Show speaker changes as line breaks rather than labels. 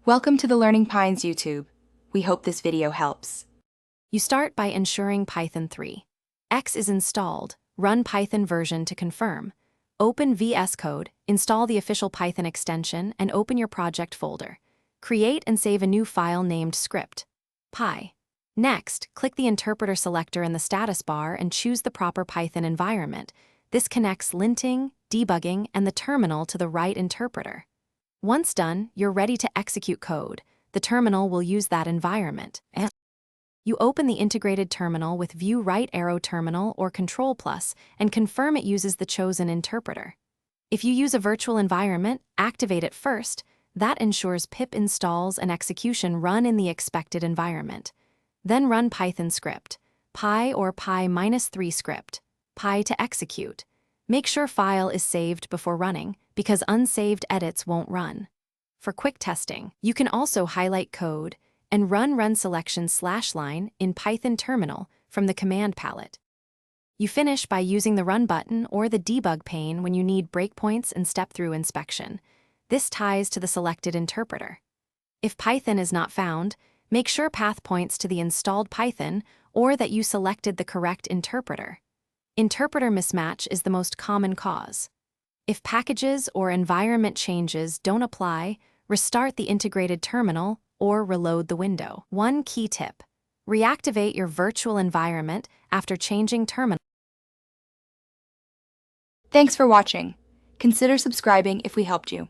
Welcome to the Learning Pines YouTube. We hope this video helps.
You start by ensuring Python 3. X is installed. Run Python version to confirm. Open Vscode, install the official Python extension, and open your project folder. Create and save a new file named script. Py. Next, click the interpreter selector in the status bar and choose the proper Python environment. This connects linting, debugging, and the terminal to the right interpreter. Once done, you're ready to execute code. The terminal will use that environment. You open the integrated terminal with View Right Arrow Terminal or Ctrl+ and confirm it uses the chosen interpreter. If you use a virtual environment, activate it first. That ensures pip installs and execution run in the expected environment. Then run Python script, py or py-3 script, py to execute. Make sure file is saved before running, because unsaved edits won't run. For quick testing, you can also highlight code and run selection/line in Python terminal from the command palette. You finish by using the run button or the debug pane when you need breakpoints and step-through inspection. This ties to the selected interpreter. If Python is not found, make sure path points to the installed Python or that you selected the correct interpreter. Interpreter mismatch is the most common cause. If packages or environment changes don't apply, restart the integrated terminal or reload the window. One key tip: reactivate your virtual environment after changing terminal.
Thanks for watching. Consider subscribing if we helped you.